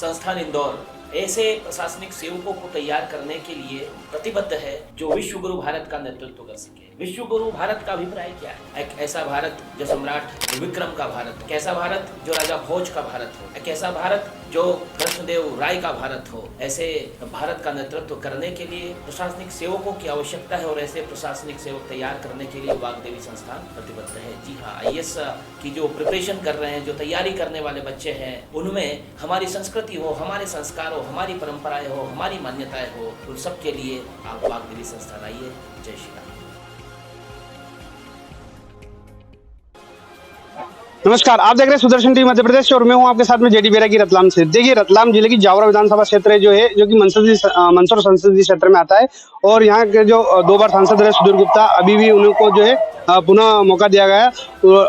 संस्थान इंदौर ऐसे प्रशासनिक सेवकों को तैयार करने के लिए प्रतिबद्ध है जो विश्व गुरु भारत का नेतृत्व कर सके। विश्व गुरु भारत का अभिप्राय क्या है? एक ऐसा भारत जो सम्राट विक्रम का भारत, एक ऐसा भारत जो राजा भोज का भारत हो, एक ऐसा भारत जो कृष्णदेव राय का भारत हो। ऐसे भारत का नेतृत्व करने के लिए प्रशासनिक सेवकों की आवश्यकता है और ऐसे प्रशासनिक सेवक तैयार करने के लिए वाग्देवी संस्थान प्रतिबद्ध है। जी हाँ, IAS की जो प्रिपरेशन कर रहे हैं, जो तैयारी करने वाले बच्चे हैं, उनमें हमारी संस्कृति हो, हमारे संस्कार हो, हमारी परंपराएं हो, हमारी मान्यताएं हो, उन सब के लिए आप वाग्देवी संस्थान आइए। जय श्री राम। नमस्कार, आप देख रहे हैं सुदर्शन टीवी मध्य प्रदेश और मैं हूं आपके साथ में जेडी बेरा की रतलाम से। देखिए, रतलाम जिले की जावरा विधानसभा क्षेत्र जो है, जो कि मंदसौर संसदीय क्षेत्र में आता है और यहाँ के जो 2 बार सांसद रहे सुधीर गुप्ता, अभी भी उनको जो है पुनः मौका दिया गया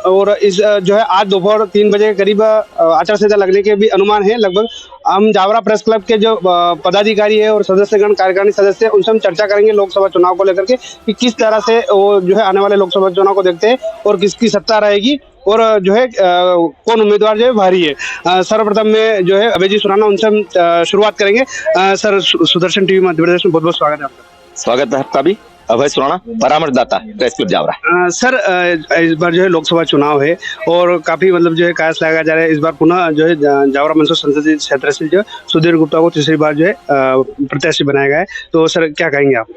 और इस जो है आज दोपहर 3 बजे के करीब आचार संहिता लगने के भी अनुमान है। लगभग हम जावरा प्रेस क्लब के जो पदाधिकारी है और सदस्यगण, कार्यकारिणी सदस्य, उनसे हम चर्चा करेंगे लोकसभा चुनाव को लेकर के कि किस तरह से वो जो है आने वाले लोकसभा चुनाव को देखते हैं और किसकी सत्ता रहेगी और जो है कौन उम्मीदवार जो है भारी है। सर्वप्रथम में जो है अभय जी सुराना, उनसे हम शुरुआत करेंगे। सर, सुदर्शन टीवी मध्य प्रदेश में बहुत बहुत स्वागत है आपका। स्वागत है आपका भी। अभय सुराना, परामर्शदाता, प्रेस क्लब जावरा। सर, इस बार जो है लोकसभा चुनाव है और काफी मतलब जो है कयास लगाया जा रहा है। इस बार पुनः जो है जावरा मंदसौर संसदीय क्षेत्र से जो सुधीर गुप्ता को तीसरी बार जो है प्रत्याशी बनाया गया है। तो सर, क्या कहेंगे आप?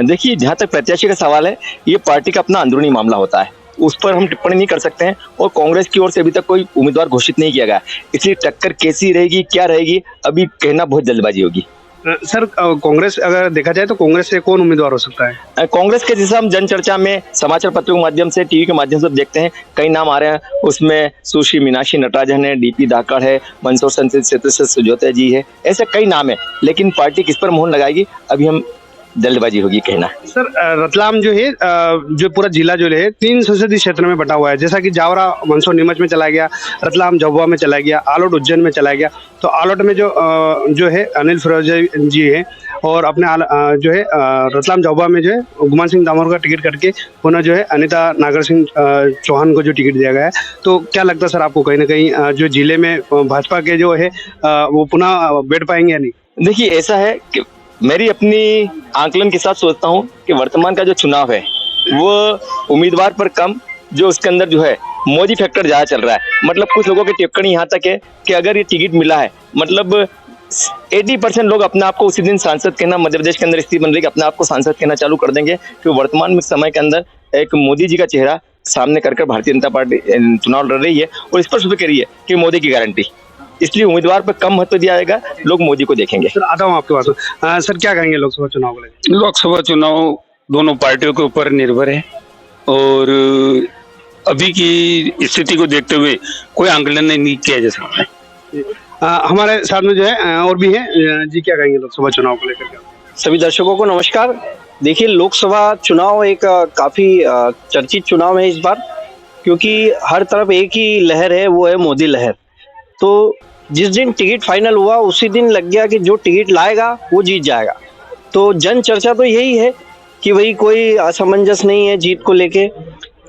देखिए, जहाँ तक प्रत्याशी का सवाल है, ये पार्टी का अपना अंदरूनी मामला होता है, उस पर हम टिप्पणी नहीं कर सकते हैं और कांग्रेस की ओर से अभी तक कोई उम्मीदवार घोषित नहीं किया गया, इसलिए टक्कर कैसी रहेगी, क्या रहेगी, अभी कहना बहुत जल्दबाजी होगी। सर, कांग्रेस अगर देखा जाए तो कांग्रेस से कौन उम्मीदवार हो सकता है? कांग्रेस के जैसे हम जनचर्चा में, समाचार पत्रों के माध्यम से, टीवी के माध्यम से देखते हैं, कई नाम आ रहे हैं। उसमें सुश्री मीनाक्षी नटराजन है, DP धाकड़ है, मंदसौर संसदीय क्षेत्र से सुजाता जी है, ऐसे कई नाम है। लेकिन पार्टी किस पर मोहर लगाएगी, अभी हम जल्दबाजी होगी कहना। सर, रतलाम जो है, जो पूरा जिला जो है 3 संसदीय क्षेत्र में बटा हुआ है, जैसा कि जावरा मंदसौर नीमच में चला गया, रतलाम झाबुआ में चला गया, आलोट उज्जैन में चला गया। तो आलोट में जो है अनिल फिरोजी जी है और अपने जो है रतलाम झाबुआ में जो है गुमान सिंह दामोर का टिकट कटके पुनः जो है अनिता नागर सिंह चौहान को जो टिकट दिया गया है। तो क्या लगता है सर आपको, कहीं ना कहीं जो जिले में भाजपा के जो है वो पुनः बैठ पाएंगे या नहीं? देखिए, ऐसा है कि मेरी अपनी आंकलन के साथ सोचता हूँ कि वर्तमान का जो चुनाव है वो उम्मीदवार पर कम, जो उसके अंदर जो है मोदी फैक्टर ज्यादा चल रहा है। मतलब कुछ लोगों की टिप्पणी यहाँ तक है कि अगर ये टिकट मिला है, मतलब 80% लोग अपने आप को उसी दिन सांसद कहना, मध्य प्रदेश के अंदर स्थिति बन रही है, अपने आप को सांसद कहना चालू कर देंगे। क्योंकि वर्तमान में समय के अंदर एक मोदी जी का चेहरा सामने कर भारतीय जनता पार्टी चुनाव लड़ रही है और इस पर शुरू कह रही है कि मोदी की गारंटी, इसलिए उम्मीदवार पर कम महत्व दिया जाएगा, लोग मोदी को देखेंगे। सर, आता हूँ आपके पास। सर, क्या कहेंगे लोकसभा चुनाव को लेकर? लोकसभा चुनाव दोनों पार्टियों के ऊपर निर्भर है और अभी की स्थिति को देखते हुए कोई आंकलन नहीं किया जा सकता है। हमारे साथ में जो है और भी है जी, क्या कहेंगे लोकसभा चुनाव को लेकर? सभी दर्शकों को नमस्कार। देखिए, लोकसभा चुनाव एक काफी चर्चित चुनाव है इस बार, क्योंकि हर तरफ एक ही लहर है, वो है मोदी लहर। तो जिस दिन टिकट फाइनल हुआ उसी दिन लग गया कि जो टिकट लाएगा वो जीत जाएगा। तो जन चर्चा तो यही है कि भाई कोई असमंजस नहीं है जीत को लेके।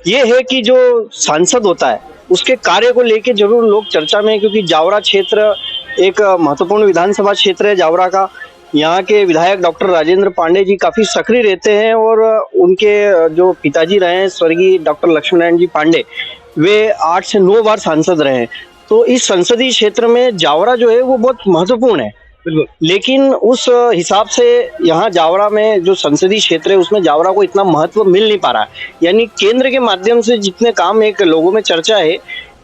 ये है कि जो सांसद होता है उसके कार्य को लेके जरूर लोग चर्चा में, क्योंकि जावरा क्षेत्र एक महत्वपूर्ण विधानसभा क्षेत्र है जावरा का। यहाँ के विधायक डॉक्टर राजेंद्र पांडे जी काफी सक्रिय रहते हैं और उनके जो पिताजी रहे हैं स्वर्गीय डॉक्टर लक्ष्मी नारायण जी पांडे, वे 8 से 9 बार सांसद रहे हैं। तो इस संसदीय क्षेत्र में जावरा जो है वो बहुत महत्वपूर्ण है। लेकिन उस हिसाब से यहाँ जावरा में जो संसदीय क्षेत्र है उसमें जावरा को इतना महत्व मिल नहीं पा रहा है। यानी केंद्र के माध्यम से जितने काम एक लोगों में चर्चा है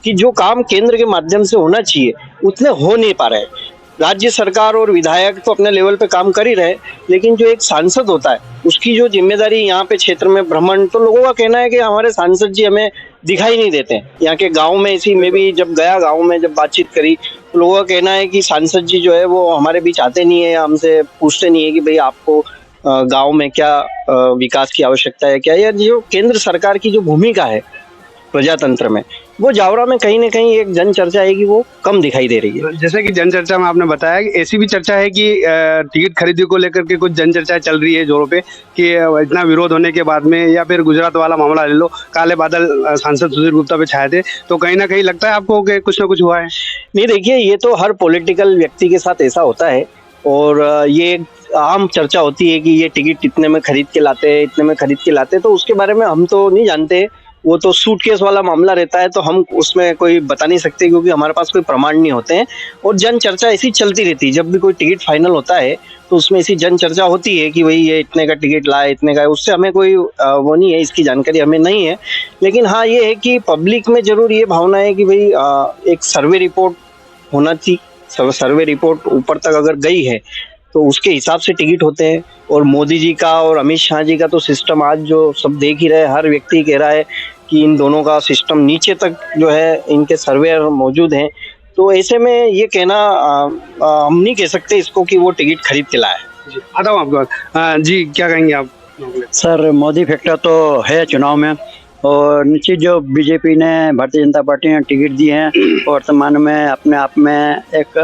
कि जो काम केंद्र के माध्यम से होना चाहिए उतने हो नहीं पा रहे। राज्य सरकार और विधायक तो अपने लेवल पे काम कर ही रहे, लेकिन जो एक सांसद होता है उसकी जो जिम्मेदारी यहाँ पे क्षेत्र में भ्रमण, तो लोगों का कहना है कि हमारे सांसद जी हमें दिखाई नहीं देते। यहाँ के गांव में, इसी में भी जब गया गांव में जब बातचीत करी तो लोगों का कहना है कि सांसद जी जो है वो हमारे बीच आते नहीं है, हमसे पूछते नहीं है कि भाई आपको गांव में क्या विकास की आवश्यकता है क्या। या जो केंद्र सरकार की जो भूमिका है प्रजातंत्र में, वो जावरा में कहीं ना कहीं एक जन चर्चा है कि वो कम दिखाई दे रही है। जैसे कि जन चर्चा में आपने बताया कि ऐसी भी चर्चा है कि टिकट खरीदी को लेकर के कुछ जन चर्चा चल रही है जोरों पे कि इतना विरोध होने के बाद में, या फिर गुजरात वाला मामला ले लो, काले बादल सांसद सुधीर गुप्ता पे छाए थे, तो कहीं ना कहीं लगता है आपको कि कुछ ना कुछ हुआ है? नहीं, देखिए, ये तो हर पॉलिटिकल व्यक्ति के साथ ऐसा होता है, और ये आम चर्चा होती है कि ये टिकट इतने में खरीद के लाते हैं, इतने में खरीद के लाते हैं, तो उसके बारे में हम तो नहीं जानते। वो तो सूटकेस वाला मामला रहता है, तो हम उसमें कोई बता नहीं सकते क्योंकि हमारे पास कोई प्रमाण नहीं होते हैं। और जन चर्चा ऐसी चलती रहती है, जब भी कोई टिकट फाइनल होता है तो उसमें ऐसी जन चर्चा होती है कि भाई ये इतने का टिकट लाए, इतने का, उससे हमें कोई वो नहीं है, इसकी जानकारी हमें नहीं है। लेकिन हाँ, ये है कि पब्लिक में जरूर ये भावना है कि भाई एक सर्वे रिपोर्ट होना चाहिए। सर्वे रिपोर्ट ऊपर तक अगर गई है तो उसके हिसाब से टिकट होते हैं। और मोदी जी का और अमित शाह जी का तो सिस्टम आज जो सब देख ही रहे, हर व्यक्ति कह रहा है कि इन दोनों का सिस्टम नीचे तक जो है इनके सर्वेयर मौजूद हैं। तो ऐसे में ये कहना हम नहीं कह सकते इसको कि वो टिकट खरीद के लाए। आता हूँ आपके पास। जी, क्या कहेंगे आप? सर, मोदी फैक्टर तो है चुनाव में, और निश्चित जो बीजेपी ने, भारतीय जनता पार्टी ने टिकट दिए हैं वर्तमान में अपने आप में एक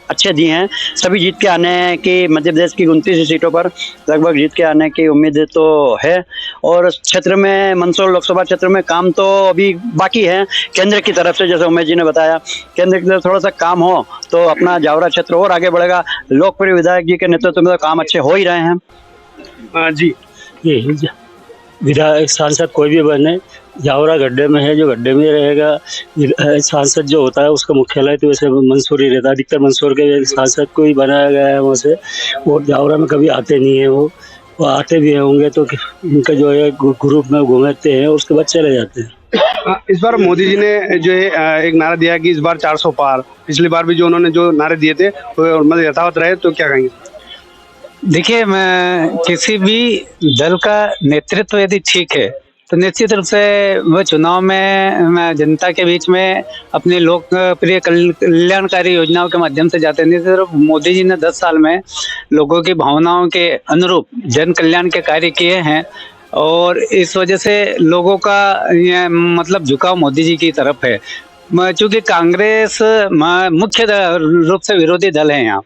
अच्छे दिए हैं। सभी जीत के आने की, मध्य प्रदेश की 29 सीटों पर लगभग जीत के आने की उम्मीद तो है। और क्षेत्र में, मंदसौर लोकसभा क्षेत्र में काम तो अभी बाकी है केंद्र की तरफ से। जैसे उमेश जी ने बताया, केंद्र की तरफ थोड़ा सा काम हो तो अपना जावरा क्षेत्र और आगे बढ़ेगा। लोकप्रिय विधायक जी के नेतृत्व में तो काम अच्छे हो ही रहे हैं। जी, ये विधायक सांसद कोई भी बने, जावरा गड्ढे में है, जो गड्ढे में रहेगा। सांसद जो होता है उसका मुख्यालय तो वैसे मंदसौर ही रहता है, अधिकतर मंदसौर के सांसद को ही बनाया गया है वहाँ से। वो जावरा में कभी आते नहीं है, वो आते भी होंगे तो उनका जो है ग्रुप में घूमते हैं, उसके बाद चले जाते हैं। इस बार मोदी जी ने जो है एक नारा दिया कि इस बार 400 पार। पिछली बार भी जो उन्होंने जो नारे दिए थे वो मतलब यथावत रहे, तो क्या कहेंगे? देखिए, मैं किसी भी दल का नेतृत्व यदि ठीक है तो निश्चित रूप से वह चुनाव में जनता के बीच में अपनी लोकप्रिय कल्याणकारी योजनाओं के माध्यम से जाते हैं। नहीं, सिर्फ मोदी जी ने 10 साल में लोगों की भावनाओं के अनुरूप जन कल्याण के कार्य किए हैं, और इस वजह से लोगों का ये मतलब झुकाव मोदी जी की तरफ है। चूंकि कांग्रेस मुख्य रूप से विरोधी दल है यहाँ,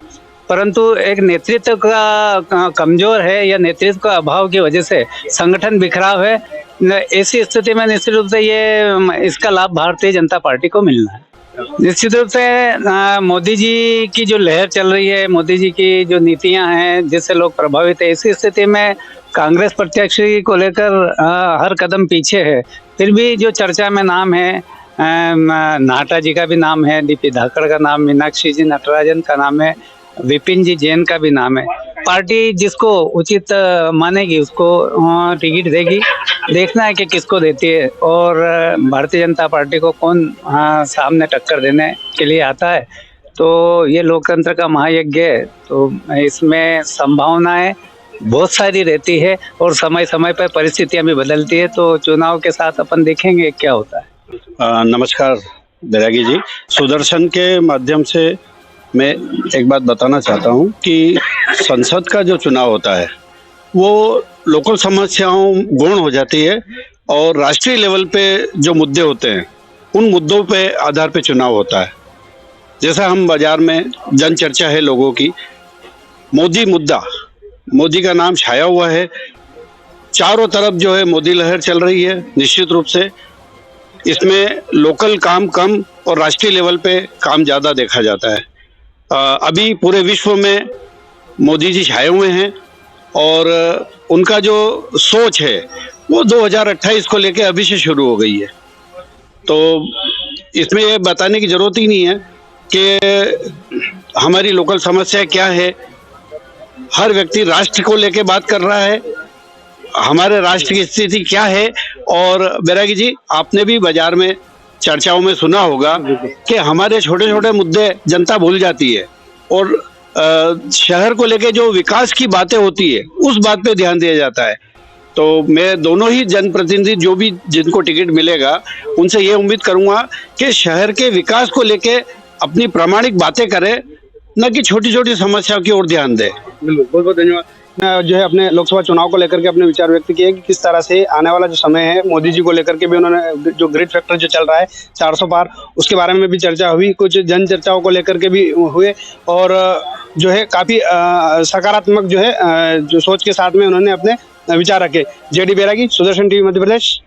परंतु एक नेतृत्व का कमजोर है या नेतृत्व का अभाव की वजह से संगठन बिखराव है। ऐसी स्थिति में निश्चित रूप से ये इसका लाभ भारतीय जनता पार्टी को मिलना है। निश्चित रूप से मोदी जी की जो लहर चल रही है, मोदी जी की जो नीतियां हैं जिससे लोग प्रभावित है, ऐसी स्थिति में कांग्रेस प्रत्याशी को लेकर हर कदम पीछे है। फिर भी जो चर्चा में नाम है, नाहटा जी का भी नाम है, डीपी धाकड़ का नाम, मीनाक्षी जी नटराजन का नाम है, विपिन जी जैन का भी नाम है। पार्टी जिसको उचित मानेगी उसको टिकट देगी। देखना है कि किसको देती है, और भारतीय जनता पार्टी को कौन सामने टक्कर देने के लिए आता है। तो ये लोकतंत्र का महायज्ञ है, तो इसमें संभावनाएं बहुत सारी रहती है और समय समय पर परिस्थितियां भी बदलती है। तो चुनाव के साथ अपन देखेंगे क्या होता है। नमस्कार बैरागी जी, सुदर्शन के माध्यम से मैं एक बात बताना चाहता हूं कि संसद का जो चुनाव होता है वो लोकल समस्याओं गौण हो जाती है, और राष्ट्रीय लेवल पे जो मुद्दे होते हैं उन मुद्दों पे आधार पे चुनाव होता है। जैसा हम बाजार में जन चर्चा है लोगों की, मोदी मुद्दा, मोदी का नाम छाया हुआ है, चारों तरफ जो है मोदी लहर चल रही है। निश्चित रूप से इसमें लोकल काम कम और राष्ट्रीय लेवल पे काम ज़्यादा देखा जाता है। अभी पूरे विश्व में मोदी जी छाए हुए हैं, और उनका जो सोच है वो 2028 को लेके अभी से शुरू हो गई है। तो इसमें ये बताने की ज़रूरत ही नहीं है कि हमारी लोकल समस्या क्या है। हर व्यक्ति राष्ट्र को लेके बात कर रहा है, हमारे राष्ट्र की स्थिति क्या है। और बैरागी जी, आपने भी बाजार में चर्चाओं में सुना होगा कि हमारे छोटे छोटे मुद्दे जनता भूल जाती है, और शहर को लेके जो विकास की बातें होती है उस बात पे ध्यान दिया जाता है। तो मैं दोनों ही जनप्रतिनिधि जो भी जिनको टिकट मिलेगा उनसे ये उम्मीद करूंगा कि शहर के विकास को लेके अपनी प्रामाणिक बातें करें, न कि छोटी छोटी समस्याओं की ओर ध्यान दें। बिल्कुल, बहुत बहुत धन्यवाद। जो है अपने लोकसभा चुनाव को लेकर के अपने विचार व्यक्त किए कि किस तरह से आने वाला जो समय है मोदी जी को लेकर के भी उन्होंने जो ग्रिड फैक्टर जो चल रहा है 400 पार, उसके बारे में भी चर्चा हुई, कुछ जन चर्चाओं को लेकर के भी हुए और जो है काफ़ी सकारात्मक जो है जो सोच के साथ में उन्होंने अपने विचार रखे। जेडी बैरागी, सुदर्शन टीवी मध्य प्रदेश।